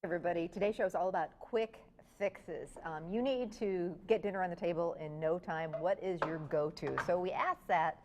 Everybody, today's show is all about quick fixes. You need to get dinner on the table in no time. What is your go-to? So we asked that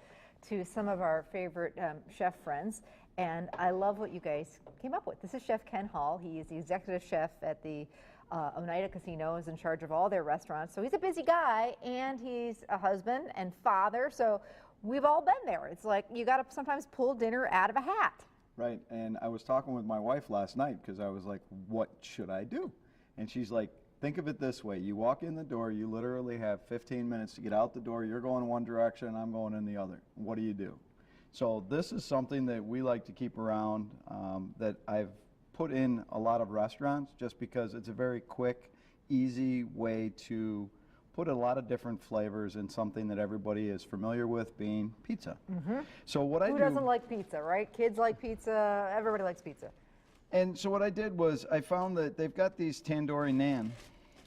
to some of our favorite chef friends, and I love what you guys came up with. This is Chef Ken Hall. He is the executive chef at the Oneida Casino, is in charge of all their restaurants. So he's a busy guy, and he's a husband and father. So we've all been there. It's like you got to sometimes pull dinner out of a hat. Right, and I was talking with my wife last night because I was like, what should I do? And she's like, think of it this way. You walk in the door, you literally have 15 minutes to get out the door. You're going one direction, I'm going in the other. What do? So this is something that we like to keep around, that I've put in a lot of restaurants just because it's a very quick, easy way to put a lot of different flavors in something that everybody is familiar with, being pizza. So what I do... Who doesn't like pizza, right? Kids like pizza, everybody likes pizza. And so what I did was I found that they've got these tandoori naan.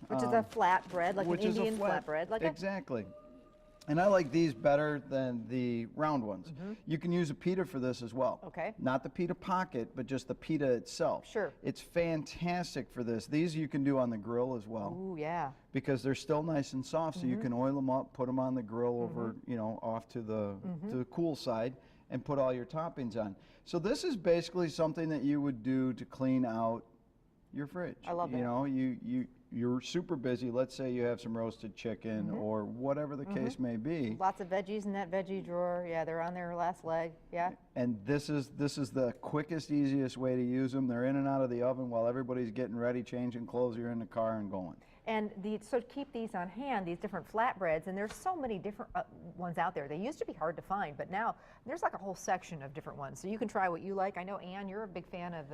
Which is a flatbread, like an Indian flatbread. Exactly. And I like these better than the round ones. You can use a pita for this as well. Okay. Not the pita pocket, but just the pita itself. Sure. It's fantastic for this. These you can do on the grill as well. Ooh, yeah. Because they're still nice and soft, so you can oil them up, put them on the grill over, you know, off to the cool side, and put all your toppings on. So this is basically something that you would do to clean out your fridge. I love that. You know, you're super busy. Let's say you have some roasted chicken or whatever the case may be. Lots of veggies in that veggie drawer. Yeah, they're on their last leg. Yeah. And this is the quickest, easiest way to use them. They're in and out of the oven while everybody's getting ready, changing clothes. You're in the car and going. And so keep these on hand, these different flatbreads, and there's so many different ones out there. They used to be hard to find, but now there's like a whole section of different ones. So you can try what you like. I know, Ann, you're a big fan of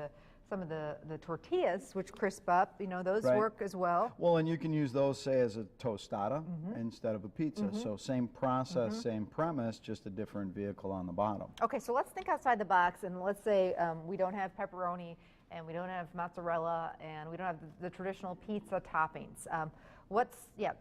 some of the tortillas, which crisp up. You know, those work as well. Well, and you can use those, say, as a tostada instead of a pizza. So same process, same premise, just a different vehicle on the bottom. Okay, so let's think outside the box, and let's say we don't have pepperoni, and we don't have mozzarella, and we don't have the traditional pizza toppings.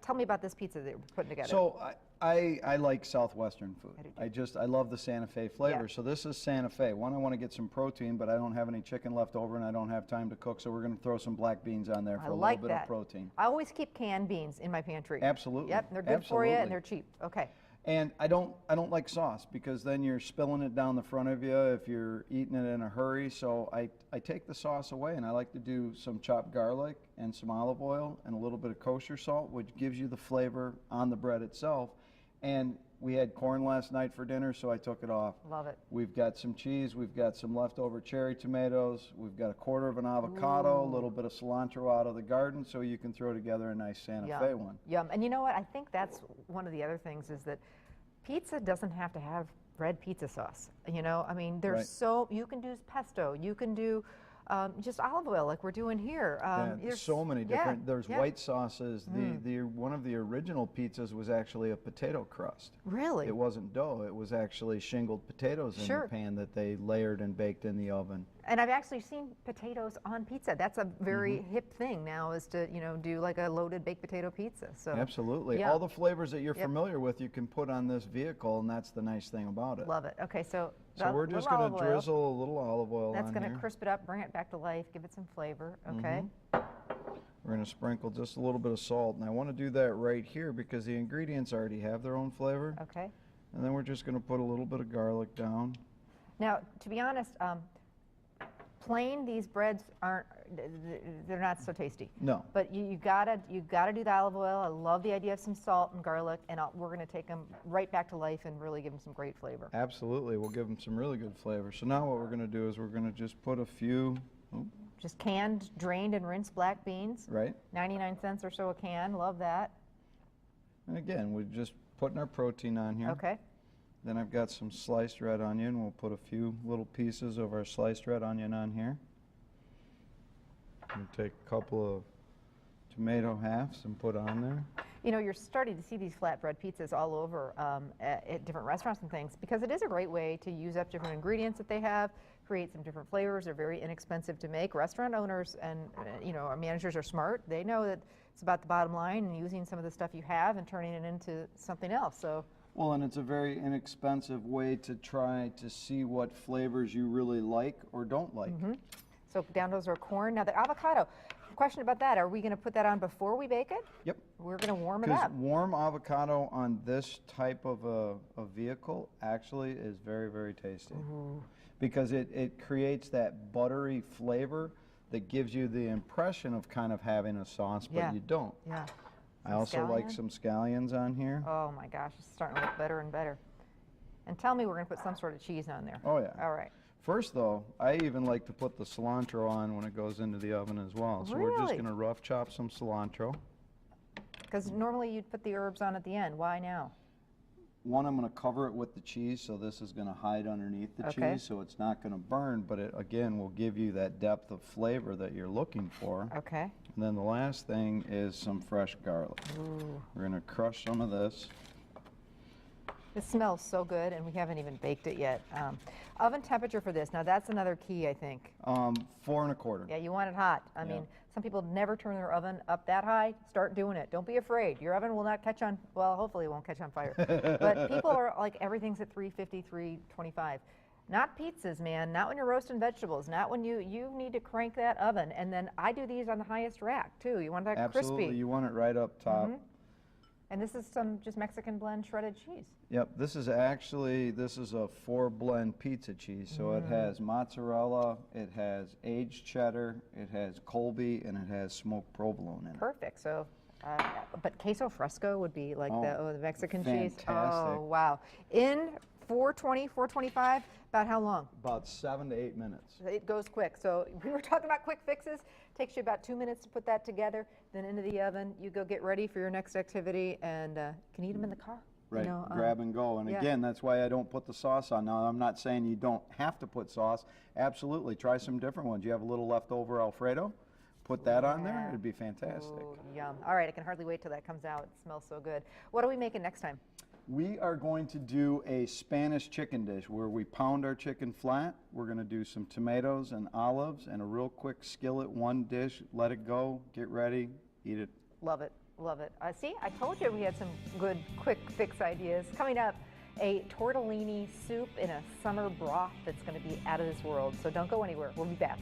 Tell me about this pizza that you're putting together. So I like Southwestern food. I love the Santa Fe flavor. Yeah. So this is Santa Fe. One, I want to get some protein, but I don't have any chicken left over, and I don't have time to cook, so we're going to throw some black beans on there for a little bit of protein. I always keep canned beans in my pantry. Absolutely. Yep, they're good for you, and they're cheap. Okay. And I don't like sauce because then you're spilling it down the front of you if you're eating it in a hurry. So I take the sauce away, and I like to do some chopped garlic and some olive oil and a little bit of kosher salt, which gives you the flavor on the bread itself. And we had corn last night for dinner, so I took it off. Love it. We've got some cheese. We've got some leftover cherry tomatoes. We've got a quarter of an avocado, a little bit of cilantro out of the garden, so you can throw together a nice Santa Fe one. Yum. And you know what? I think that's one of the other things is that pizza doesn't have to have red pizza sauce. You know, I mean, there's you can do pesto. You can do just olive oil like we're doing here. There's so many different. There's white sauces. One of the original pizzas was actually a potato crust. Really? It wasn't dough. It was actually shingled potatoes in the pan that they layered and baked in the oven. And I've actually seen potatoes on pizza. That's a very hip thing now, is to do like a loaded baked potato pizza. So absolutely, all the flavors that you're familiar with, you can put on this vehicle, and that's the nice thing about it. Love it. Okay, so we're just going to drizzle a little olive oil on here. That's going to crisp it up, bring it back to life, give it some flavor. Okay. We're going to sprinkle just a little bit of salt, and I want to do that right here because the ingredients already have their own flavor. Okay. And then we're just going to put a little bit of garlic down. Now, to be honest, plain, these breads they're not so tasty. No. But you gotta do the olive oil. I love the idea of some salt and garlic, and we're gonna take them right back to life and really give them some great flavor. Absolutely, we'll give them some really good flavor. So now what we're gonna do is we're gonna just put a few. Just canned, drained, and rinsed black beans. Right. 99 cents or so a can. Love that. And again, we're just putting our protein on here. Okay. Then I've got some sliced red onion. We'll put a few little pieces of our sliced red onion on here. And take a couple of tomato halves and put on there. You know, you're starting to see these flatbread pizzas all over at different restaurants and things, because it is a great way to use up different ingredients that they have, create some different flavors. They're very inexpensive to make. Restaurant owners and our managers are smart. They know that it's about the bottom line and using some of the stuff you have and turning it into something else. So. Well, and it's a very inexpensive way to try to see what flavors you really like or don't like. So down goes our corn. Now the avocado, question about that. Are we going to put that on before we bake it? Yep. We're going to warm it Because up. warm avocado on this type of a vehicle actually is very, very tasty. Ooh. Because it creates that buttery flavor that gives you the impression of kind of having a sauce, but Yeah. you don't. Yeah. I also like scallion? some scallions on here. Oh my gosh, it's starting to look better and better. And tell me we're going to put some sort of cheese on there. Oh, yeah. All right. First, though, I even like to put the cilantro on when it goes into the oven as well. So we're just Really? going to rough chop some cilantro. Because normally you'd put the herbs on at the end. Why now? One, I'm going to cover it with the cheese, so this is going to hide underneath the Okay. cheese, so it's not going to burn, but it, again, will give you that depth of flavor that you're looking for. Okay. And then the last thing is some fresh garlic. Ooh. We're going to crush some of this. It smells so good, and we haven't even baked it yet. Oven temperature for this. Now that's another key, I think. 4 1/4. Yeah, you want it hot. I mean, some people never turn their oven up that high. Start doing it. Don't be afraid. Your oven will not catch on, well, hopefully it won't catch on fire. But people are like, everything's at 350, 325. Not pizzas, man. Not when you're roasting vegetables. Not when you need to crank that oven. And then I do these on the highest rack, too. You want that Absolutely, crispy. you want it right up top. And this is some just Mexican blend shredded cheese. Yep, this is a 4-blend pizza cheese. So it has mozzarella, it has aged cheddar, it has Colby, and it has smoked provolone in it. Perfect. So, but queso fresco would be like the Mexican cheese. fantastic. Oh, wow. In 420, 425, about how long? About 7 to 8 minutes. It goes quick. So we were talking about quick fixes. Takes you about 2 minutes to put that together. Then into the oven. You go get ready for your next activity, and can eat them in the car. Right, You know, grab and go. And yeah. again, that's why I don't put the sauce on. Now, I'm not saying you don't have to put sauce. Absolutely, try some different ones. You have a little leftover Alfredo, put that on there. Yeah. It'd be fantastic. Ooh, yum. All right, I can hardly wait till that comes out. It smells so good. What are we making next time? We are going to do a Spanish chicken dish where we pound our chicken flat. We're going to do some tomatoes and olives and a real quick skillet, one dish, let it go, get ready, eat it. Love it, love it. See, I told you we had some good quick fix ideas. Coming up, a tortellini soup in a summer broth that's going to be out of this world. So don't go anywhere. We'll be back.